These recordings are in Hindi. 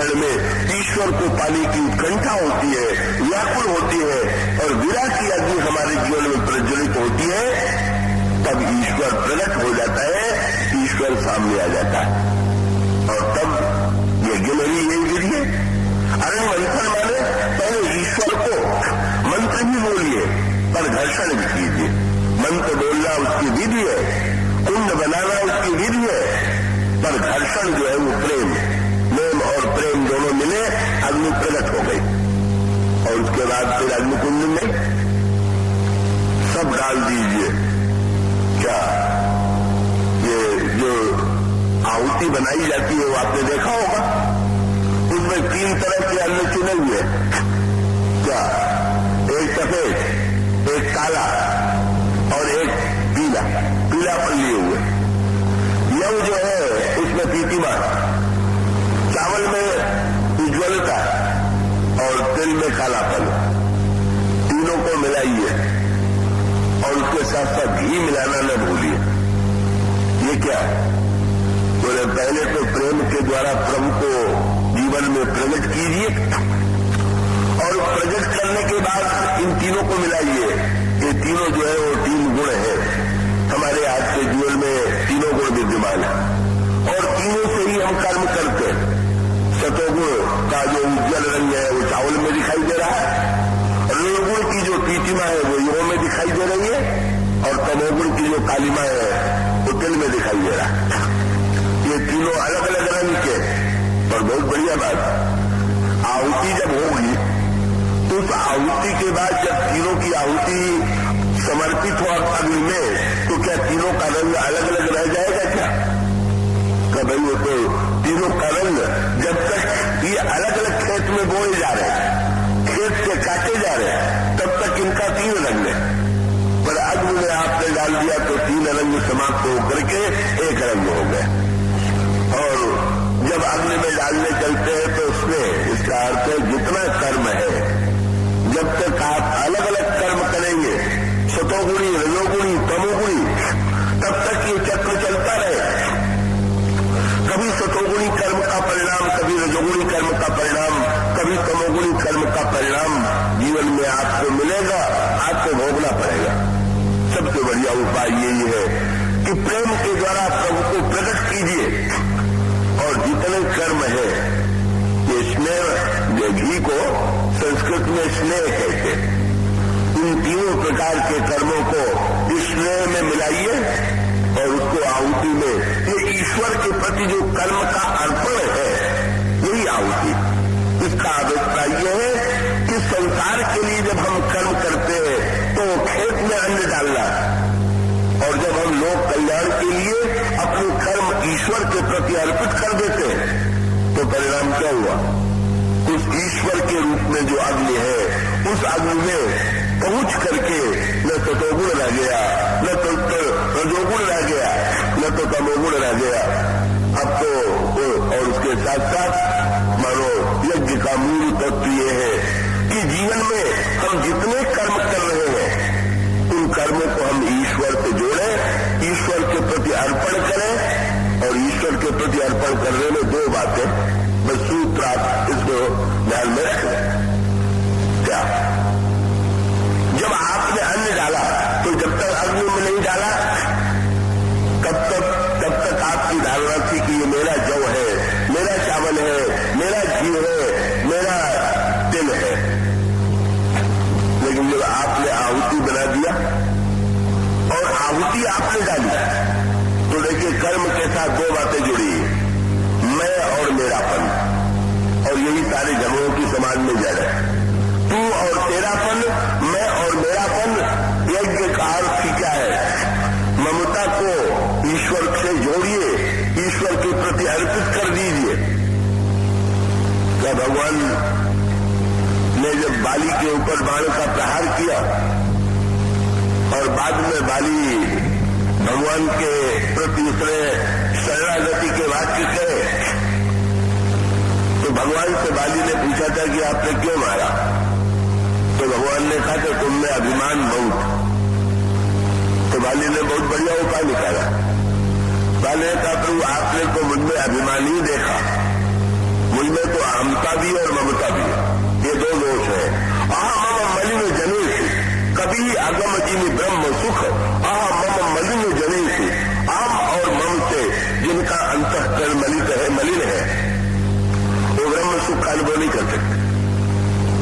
अंतकरण में ईश्वर को पाने की उत्कंठा होती है, व्याकुल होती है और विराट की अग्नि हमारे जीवन में प्रज्वलित होती है, तब ईश्वर प्रकट हो जाता है, ईश्वर सामने आ जाता है। और तब यज्ञ में भी यही विधि है। अरण्य मंथन माने पहले ईश्वर को मंत्र भी बोलिए पर घर्षण भी कीजिए। मंत्र बोलना उसकी विधि है, कुंड बनाना उसकी विधि है, पर घर्षण जो है वो प्रेम और प्रेम दोनों मिले, अग्नि प्रकट हो गई। और उसके बाद फिर अग्निकुंड में सब डाल दीजिए। क्या ये जो आहुति बनाई जाती है वो आपने देखा होगा, उसमें 3 तरह के अन्न चुने हुए, क्या एक सफेद, एक काला और एक पीला पर लिए हुए। यव जो है उसमें प्रीतिमान, चावल में उज्ज्वलता और तिल में कालापन, तीनों को मिलाइए और उसके साथ साथ घी मिलाना न भूलिए। ये क्या बोले, पहले तो प्रेम के द्वारा प्रभु को जीवन में प्रकट कीजिए और प्रकट करने के बाद इन तीनों को मिलाइए। ये तीनों जो है वो 3 गुण है, हमारे आज के जीवन में तीनों गुण विद्यमान है और तीनों से ही हम कर्म करते हैं। सतोगुण का जो उज्जवल रंग है वो चावल में दिखाई दे रहा है, रजोगुण की जो प्रीतिमा है वो युगों में दिखाई दे रही है और तमोगुण की जो कालिमा है वो तिल में दिखाई दे रहा है। ये तीनों अलग अलग रंग के, और बहुत बढ़िया बात, आहुति जब होगी तो उस आहुति के बाद जब तीनों की आहुति समर्पित हो अग्नि में, तो क्या तीनों का रंग अलग अलग रह जाएगा क्या? भाई वो तो तीनों का रंग जब तक ये अलग अलग खेत में बोए जा रहे हैं, खेत से काटे जा रहे हैं, तब तक इनका 3 रंग है। पर अग्नि में आपने डाल दिया तो 3 रंग समाप्त होकर के 1 रंग हो गए। और जब अग्नि में डालने चलते हैं तो उसमें इसका अर्थ है जितना कर्म है, जब तक आप अलग अलग कर्म करेंगे, सतोगुणी, रजोगुणी, तमोगुणी, तब तक ये चक्र चलता रहे। कभी सतोगुणी कर्म का परिणाम, कभी रजोगुणी कर्म का परिणाम, कभी तमोगुणी कर्म का परिणाम जीवन में आपको मिलेगा, आपको भोगना पड़ेगा। सबसे बढ़िया उपाय यही है कि प्रेम के द्वारा प्रभु को प्रकट कीजिए और जितने कर्म है, ये स्नेह, घी को संस्कृत में स्नेह कहते हैं, इन तीनों प्रकार के कर्मों को स्नेह में मिलाइए और उसको आहुति में, ये ईश्वर के प्रति जो कर्म का अर्पण है, यही आहुति। इसका अभिप्राय यह है कि संसार के लिए जब हम कर्म करते हैं तो खेत में अन्न डालना, और जब हम लोक कल्याण के लिए अपने कर्म ईश्वर के प्रति अर्पित कर देते हैं तो परिणाम क्या हुआ? उस ईश्वर के रूप में जो अग्नि है, उस अग्नि में पहुंच करके न सतोगुण रह गया, न तो रजोगुण रह गया, न तो तमोगुण रह गया। अब तो और उसके साथ साथ मानो यज्ञ का मूल तत्व ये है कि जीवन में हम जितने कर्म कर रहे हैं, उन कर्मों को हम ईश्वर से जोड़ें, ईश्वर के प्रति अर्पण करें। और ईश्वर के प्रति अर्पण करने में 2 बातें, बस सूत्र आप इसको ध्यान में रखें। क्या जब आपने अन्न डाला तो जब तक अग्नि में नहीं डाला, तब तक आपकी धारणा थी कि ये मेरा जौ है, मेरा चावल है, मेरा घी है, मेरा तिल है। लेकिन जब आपने आहुति बना दिया और आहुति आपने डाली, तो देखिए कर्म के साथ 2 बातें जुड़ी, मैं और मेरापन, और यही सारे झगड़ों की समाज में जड़ है। तू और तेरापन, मैं और मेरापन, यज्ञ का अर्थ क्या है? ममता को ईश्वर से जोड़िए, ईश्वर के प्रति अर्पित कर दीजिए। क्या भगवान ने जब बाली के ऊपर बाण का प्रहार किया और बाद में बाली भगवान के प्रति उसने शरणागति के वाक्य कहे, तो भगवान से बाली ने पूछा था कि आपने क्यों मारा? तो भगवान ने कहा कि तुम में अभिमान बहुत। तो बाली ने बहुत बढ़िया उपाय निकाला। बाली ने कहा प्रभु आपने तो मुझ में अभिमान ही देखा, मुझमें तो अहमता भी है और ममता भी है, ये दो दोष है। अहम मलिन जनेषु कभी अगम जिनि ब्रह्म सुख, अहम मलिन जनेषु, अहम और मम से जिनका अंतःकरण मलिन है वो ब्रह्म सुख का अनुभव नहीं कर सकते।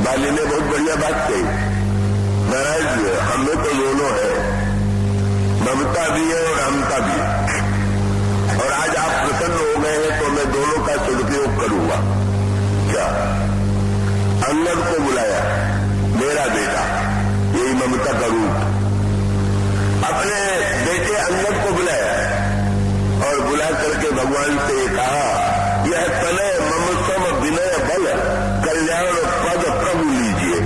बाली ने बहुत बढ़िया बात कही, महाराज हमें तो दोनों है, ममता भी है और अहमता भी है, और आज आप प्रसन्न हो गए हैं तो मैं दोनों का सदुपयोग करूंगा। क्या? अंगद को बुलाया, मेरा बेटा, यही ममता का रूप। अपने बेटे अंगद को बुलाया और बुला करके भगवान से कहा, यह तनय ममतम विनय बल कल्याण पद प्रभु लीजिए।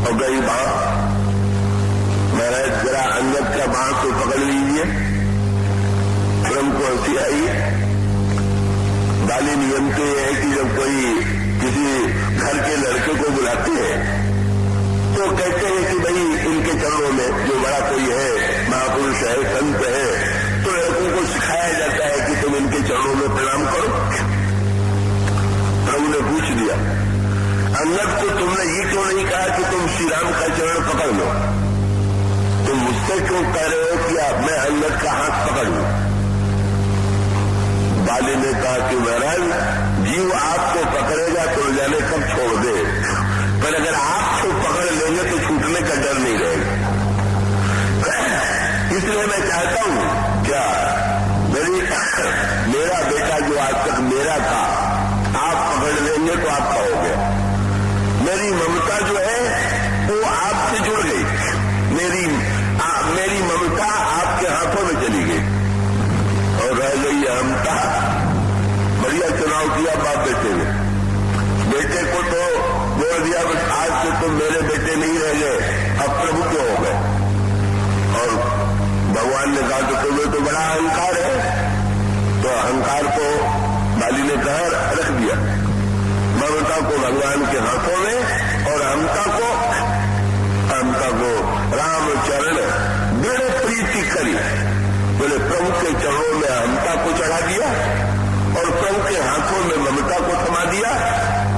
और गई बाँ, महाराज जरा अंगद का बाँ को पकड़ लीजिए। ब्रह्म को हंसी आई। बाली नियम तो यह है कि जब कोई किसी घर के लड़के को बुलाते हैं तो कहते हैं कि भाई इनके चरणों में जो बड़ा कोई है, महापुरुष है, संत है, तो लड़कों को सिखाया जाता है कि तुम इनके चरणों में प्रणाम करो। प्रभु ने पूछ दिया, अंगद को तुमने ये क्यों नहीं कहा कि तुम श्री राम का चरण पकड़ लो? तुम मुझसे क्यों कह रहे हो कि मैं अंगद का हाथ पकड़ लूं? बाली ने कहा कि महाराज जीव आपको पकड़ेगा तो जाने कब छोड़ दे, पर अगर आप को पकड़ लेंगे तो छूटने का डर नहीं रहेगा। इसलिए मैं चाहता हूं क्या मेरा बेटा जो आज तक मेरा था, आप पकड़ लेंगे तो आपका हो गया। मेरी ममता जो है वो आपसे जुड़ गई, मेरी ममता आपके हाथों में चली गई और रह गई अहमता। बढ़िया चुनाव किया बाप बेटे ने, बेटे को तो बोल दिया आज से तुम मेरे बेटे नहीं रह गए, अब प्रभु क्यों हो गए। और भगवान ने कहा कि तुम्हें तो बड़ा अहंकार है, तो अहंकार को बाली ने कहा रख दिया, ममता को भगवान के हाथों में और अहमता को रामचरण दृढ़ प्रीति करी। बोले प्रभु के चरणों में अहमता को चढ़ा दिया और प्रभु के हाथों में ममता को थमा दिया।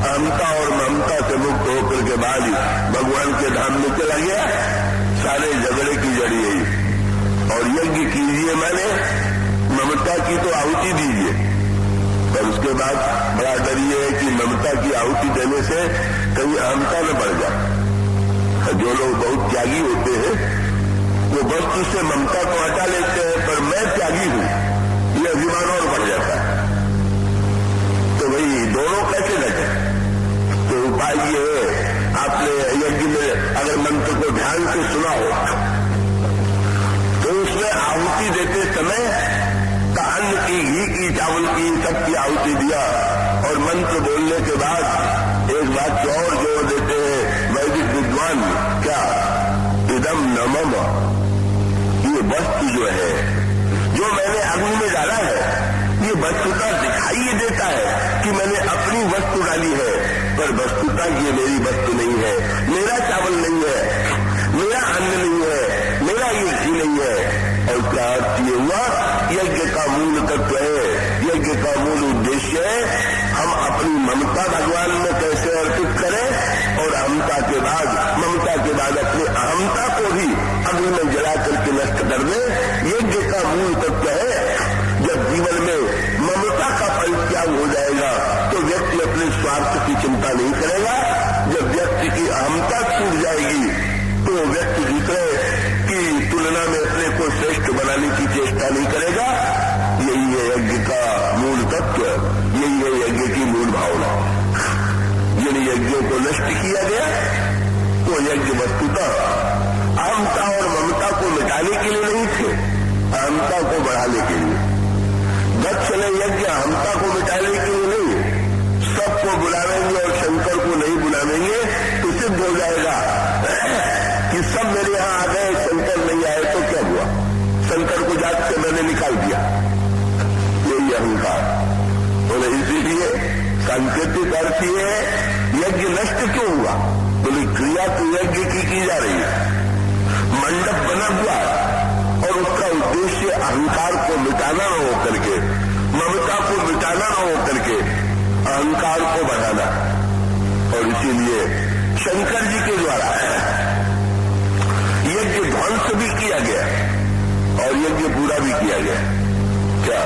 अहमता और ममता से मुक्त होकर के बाद ही भगवान के धाम में चला गया। सारे झगड़े की जड़ी है। और यज्ञ कीजिए, मैंने ममता की तो आहुति दीजिए, पर उसके बाद बड़ा डर ये है कि ममता की आहुति देने से कहीं अहमता न बढ़ जाए। जो लोग बहुत त्यागी होते हैं वो वस्तु से ममता को हटा लेते हैं, पर मैं त्यागी हूं ये अभिमान और बढ़ जाता है। तो भाई दोनों कैसे लगे? तो उपाय ये है, आपने यज्ञ में अगर मंत्र को ध्यान से सुना हो तो उसमें आहुति देते समय अन्न की, घी की, चावल की, सबकी आहुति दिया और मंत्र बोलने के बाद एक बात और जोड़ देते हैं वैदिक विद्वान, क्या इदम नमम, ये वस्तु जो है जो मैंने अग्नि में डाला है ये वस्तुता दिखाई देता है कि मैंने अपनी वस्तु डाली है, पर वस्तुता ये मेरी वस्तु नहीं है, मेरा चावल नहीं है, मेरा अन्न नहीं है, मेरा ये घी नहीं है। और क्या अर्थ ये हुआ? यज्ञ का मूल तत्व है, यज्ञ का मूल उद्देश्य है हम अपनी ममता भगवान में कैसे अर्पित करें और ममता के बाद अपनी अहमता को भी अग्नि में जला करके नष्ट कर दे। यज्ञ का मूल तत्व है। जब जीवन में ममता का परित्याग हो जाएगा तो व्यक्ति अपने स्वार्थ की चिंता नहीं करेगा। जब व्यक्ति की अहमता छूट जाएगी तो व्यक्ति दूसरे की तुलना में अपने को श्रेष्ठ बनाने की चेष्टा नहीं करेगा। यही है यज्ञ का मूल तत्व, यही है यज्ञ की मूल भावना। जिन यज्ञों को नष्ट किया गया वो यज्ञ वस्तुतः अहमता और ममता को मिटाने के लिए नहीं थे, अहमता को बढ़ाने के लिए। दक्ष ने यज्ञ अहमता को मिटाने के लिए नहीं, सबको बुलावेंगे और शंकर को नहीं बुलावेंगे तो सिद्ध हो जाएगा कि सब मेरे यहां आ गए, शंकर नहीं आए तो क्या हुआ, शंकर को जात से मैंने निकाल दिया। यही अहंकार। बोले इसीलिए सांकेतिक अर्थ ये यज्ञ नष्ट क्यों हुआ? बोले क्रिया तो यज्ञ की जा रही है, मंडप बना हुआ और उसका उद्देश्य अहंकार को मिटाना न हो करके, ममता को मिटाना न हो करके अहंकार को बढ़ाना। और इसीलिए शंकर जी के द्वारा यज्ञ ध्वंस भी किया गया और यज्ञ पूरा भी किया गया। क्या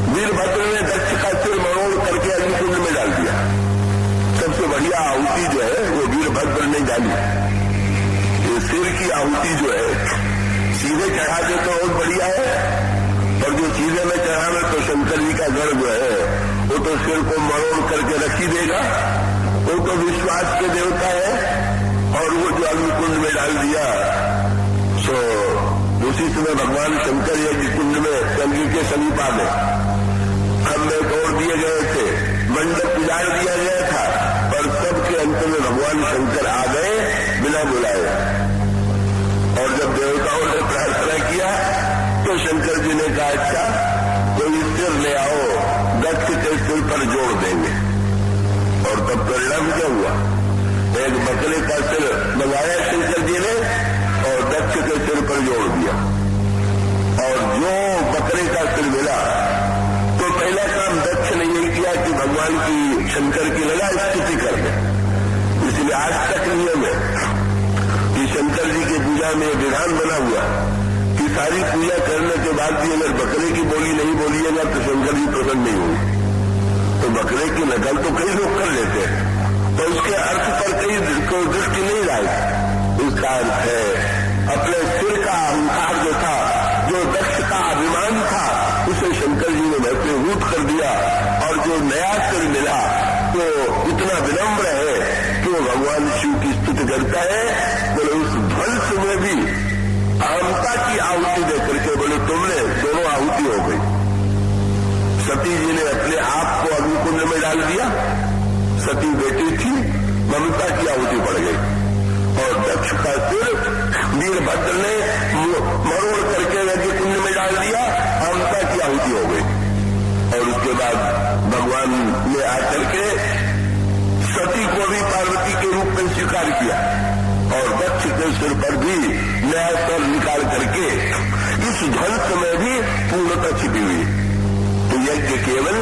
वीरभद्र ने दक्ष का सिर मरोड़ करके अग्निकुंड में डाल दिया। सबसे बढ़िया आहुति जो है वो वीरभद्र ने डाली। ये सिर की आहुति जो है सीधे चढ़ा दे तो बहुत बढ़िया है, और जो सीधे में चढ़ावे तो शंकर जी का गढ़ जो है वो तो सिर को मरोड़ करके रख ही देगा। वो तो विश्वास के देवता है, और वो जो अग्निकुंड में डाल दिया सो उसी समय भगवान शंकर यज्ञ कुंड में गंगा के समीप आ गए। खंभे तोड़ दिए गए थे, मंडप उजाड़ दिया गया था, पर सबके अंत में भगवान शंकर आ गए बिना बुलाए। और जब देवताओं ने प्रार्थना किया तो शंकर जी ने कहा, अच्छा कोई सिर ले आओ, दक्ष के सिर पर जोड़ देंगे। और तब परिणाम क्या हुआ? एक बकरे का सिर मंगाया शंकर जी ने और दक्ष के सिर पर जोड़ दिया। और जो बकरे का सिर मिला तो पहला काम दक्ष ने यही किया कि भगवान की शंकर की लगा स्तुति कर दे। इसलिए आज तक नियम है कि शंकर जी की पूजा में विधान बना हुआ कि सारी पूजा करने के बाद भी अगर बकरे की बोली नहीं बोलिएगा तो शंकर जी प्रसन्न नहीं होंगे। तो बकरे की नकल तो कई लोग कर लेते हैं, तो उसके अर्थ पर कई दृष्टि नहीं लाई। उसका अर्थ है अपने सिर का अहंकार जो था, जो दक्ष का अभिमान था, उसे शंकर जी ने भस्मीभूत कर दिया। और जो नया सिर मिला तो इतना विनम्र है कि वो भगवान शिव की स्तुति करता है। बोले उस ध्वंस में भी अहंता की आहुति देकर के बोले तुमने दोनों आहुति हो गई। सती जी ने अपने आप को अग्निकुंड में डाल दिया, सती बेटी थी, ममता की आहुति बढ़ गई। और दक्ष का सिर वीरभद्र ने मरोड़ करके यज्ञ कुंड में डाल दिया, ममता की आहुति हो गई। और उसके बाद भगवान ने आकर के सती को भी पार्वती के रूप में स्वीकार किया और दक्ष के सिर पर भी नया सर निकाल करके इस ध्वंस में भी पूर्णता छिपी हुई। तो यज्ञ केवल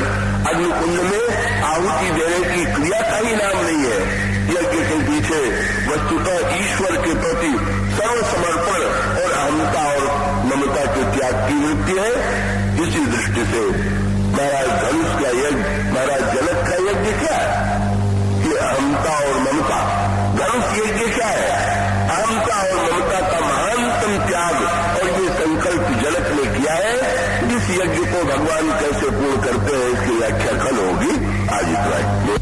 अग्निकुंड में आहुति देने की क्रिया का ही नाम नहीं है। यज्ञ के पीछे वस्तुतः ईश्वर के प्रति सर्वसमर्पण और अहंता और ममता के त्याग की वृत्ति है। इसी दृष्टि से महाराज धनुष का यज्ञ, महाराज जनक का यज्ञ क्या है? ये अहंता और ममता। धनुष यज्ञ क्या है? अहंता और ममता का महानतम त्याग, और ये संकल्प जनक ने किया है। इस यज्ञ को भगवान कैसे पूर्ण करते हैं इसकी व्याख्या कल होगी, आज इतना ही।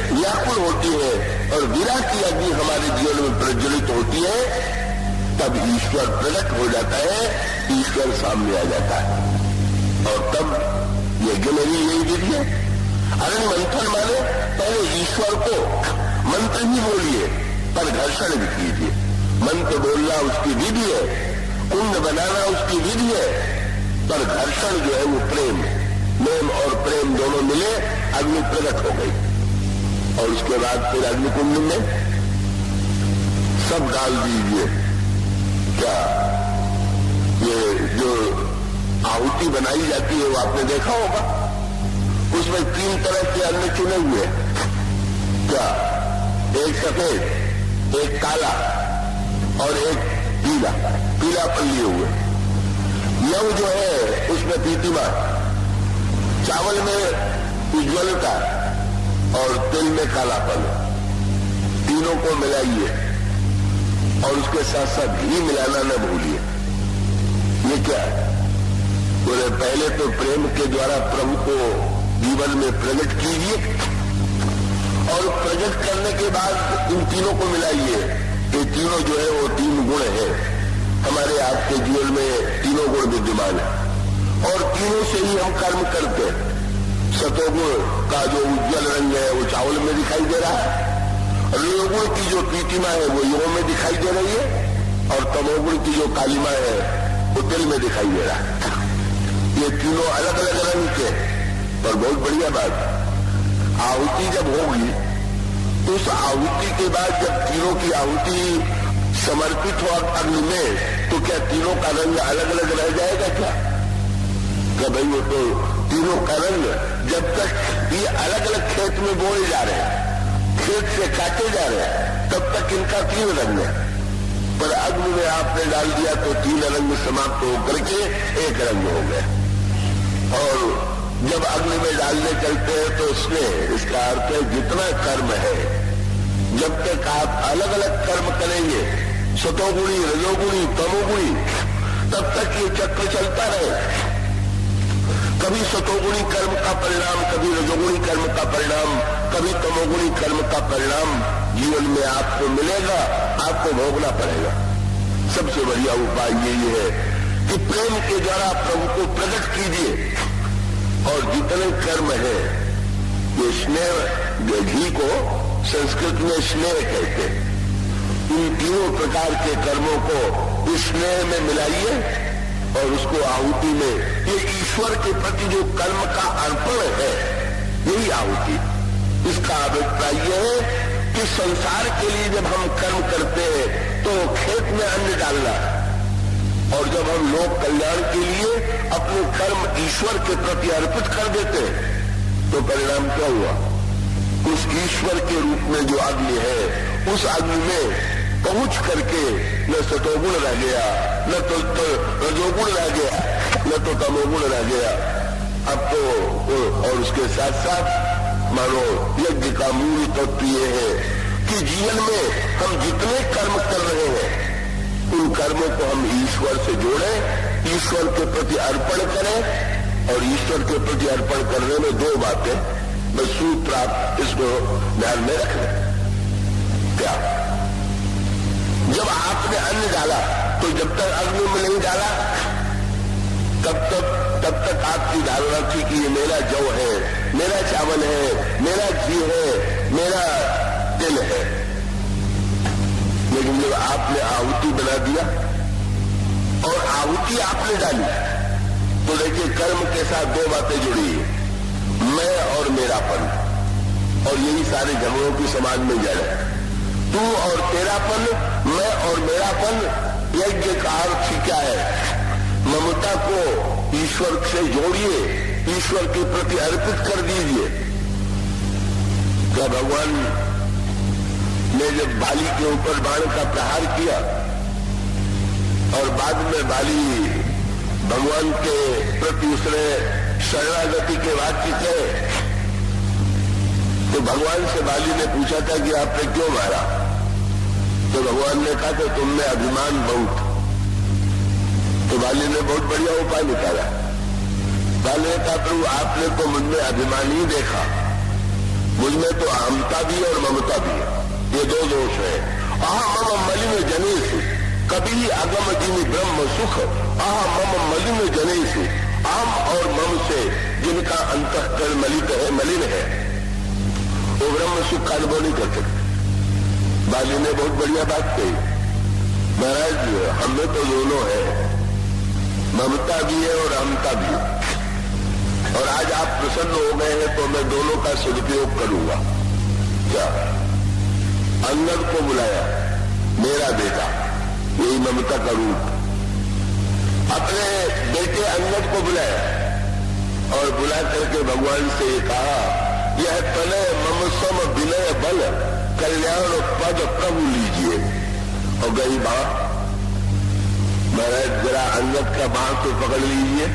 व्याकुल होती है और विराट यज्ञ हमारे जीवन में प्रज्वलित होती है, तब ईश्वर प्रकट हो जाता है, ईश्वर सामने आ जाता है। और तब यज्ञ में भी यही विधि है। अरण्य मंथन माने पहले ईश्वर को मंत्र ही बोलिए पर घर्षण भी कीजिए। मंत्र बोलना उसकी विधि है, कुंड बनाना उसकी विधि है, पर घर्षण जो है वो प्रेम, प्रेम और प्रेम दोनों मिले, अग्नि प्रकट हो गई। और उसके बाद फिर अग्निकुंड में सब डाल दीजिए। क्या ये जो आहुति बनाई जाती है वो आपने देखा होगा, उसमें 3 तरह के अन्न चुने हुए। क्या? एक सफेद, एक काला और एक पीला, पीला पर लिए हुए। यव जो है उसमें पीतिमा, चावल में उज्ज्वलता और तिल में कालापन, तीनों को मिलाइए और उसके साथ साथ घी मिलाना न भूलिए। ये क्या है? बोले पहले तो प्रेम के द्वारा प्रभु को जीवन में प्रकट कीजिए और प्रकट करने के बाद इन तीनों को मिलाइए। ये तीनों जो है वो 3 गुण है हमारे आपके जीवन में, तीनों गुण विद्यमान है और तीनों से ही हम कर्म करते हैं। सतोगुण का जो उज्जवल रंग है वो चावल में दिखाई दे रहा है, रजोगुण की जो पीतिमा है वो युगों में दिखाई दे रही है और तमोगुण की जो कालिमा है वो तिल में दिखाई दे रहा है। ये तीनों अलग अलग रंग के, पर बहुत बढ़िया बात, आहुति जब होगी तो उस आहुति के बाद जब तीनों की आहुति समर्पित हो अग्नि में, तो क्या तीनों का रंग अलग अलग रह जाएगा क्या? भाई वो तो तीनों का रंग जब तक ये अलग अलग खेत में बोए जा रहे हैं, खेत से काटे जा रहे हैं, तब तक इनका तीन रंग है। पर अग्नि में आपने डाल दिया तो तीन रंग समाप्त होकर के एक रंग हो गए। और जब अग्नि में डालने चलते हैं तो इसका अर्थ है जितना कर्म है, जब तक आप अलग अलग कर्म करेंगे, सतोगुणी, रजोगुणी, तमोगुणी, तब तक ये चक्र चलता रहे। कभी सतोगुणी कर्म का परिणाम, कभी रजोगुणी कर्म का परिणाम, कभी तमोगुणी कर्म का परिणाम जीवन में आपको मिलेगा, आपको भोगना पड़ेगा। सबसे बढ़िया उपाय यही है कि प्रेम के द्वारा प्रभु को प्रकट कीजिए, और जितने कर्म है, ये स्नेह, घी को संस्कृत में स्नेह कहते हैं, इन तीनों प्रकार के कर्मों को स्नेह में मिलाइए और उसको आहुति में, ये ईश्वर के प्रति जो कर्म का अर्पण है, यही आहुति। इसका अभिप्राय यह है कि संसार के लिए जब हम कर्म करते हैं तो खेत में अन्न डालना, और जब हम लोक कल्याण के लिए अपने कर्म ईश्वर के प्रति अर्पित कर देते हैं, तो परिणाम क्या हुआ? उस ईश्वर के रूप में जो अग्नि है, उस अग्नि में पहुंच करके न सतोगुण रह गया, न तो रजोगुण रह गया, न तो तमोगुण रह गया। अब तो और उसके साथ साथ मानो यज्ञ का मूल तत्व ये है कि जीवन में हम जितने कर्म कर रहे हैं, उन कर्मों को हम ईश्वर से जोड़ें, ईश्वर के प्रति अर्पण करें। और ईश्वर के प्रति अर्पण करने में दो बातें, बस सूत्र आप इसको ध्यान में रख लें। क्या? जब आपने अन्न डाला तो जब तक अग्नि में नहीं डाला, तब तक आपकी धारणा थी कि ये मेरा जौ है, मेरा चावल है, मेरा घी है, मेरा तिल है। लेकिन जब आपने आहुति बना दिया और आहुति आपने डाली, तो देखिए कर्म के साथ दो बातें जुड़ी है, मैं और मेरापन। और यही सारे झगड़ों की समाज में जड़ है, तू और तेरापन, मैं और मेरापन। यज्ञ का अर्थ क्या है? ममता को ईश्वर से जोड़िए, ईश्वर के प्रति अर्पित कर दीजिए। क्या भगवान ने जब बाली के ऊपर बाण का प्रहार किया और बाद में बाली भगवान के प्रति उसने शरणागति के वाक्य कहे, तो भगवान से बाली ने पूछा था कि आपने क्यों मारा? तो भगवान ने कहा कि तुम में अभिमान बहुत। तो बाली ने बहुत बढ़िया उपाय निकाला। बाली ने कहा प्रभु आपने तो मुझ में अभिमान ही देखा, मुझ में तो अहमता भी और ममता भी है, ये दो दोष है। अहम मम मलिन जनेषु कभी अगम जिनि ब्रह्म सुख, अहम मम मलिन जनेषु, अहम और मम से जिनका अंतःकरण मलिन है, मलिन है, वो ब्रह्म सुख का अनुभव नहीं कर सकते। बाली ने बहुत बढ़िया बात कही, महाराज हमें तो दोनों है, ममता भी है और अहमता भी है, और आज आप प्रसन्न हो गए हैं तो मैं दोनों का सदुपयोग करूंगा। क्या? अंगद को बुलाया, मेरा बेटा, यही ममता का रूप। अपने बेटे अंगद को बुलाया और बुला करके भगवान से ये कहा, यह तनय मम सम विनय बल कल्याण पद प्रभु लीजिए। और गई बाँ, महाराज जरा अंगद का बाँ को पकड़ लीजिए।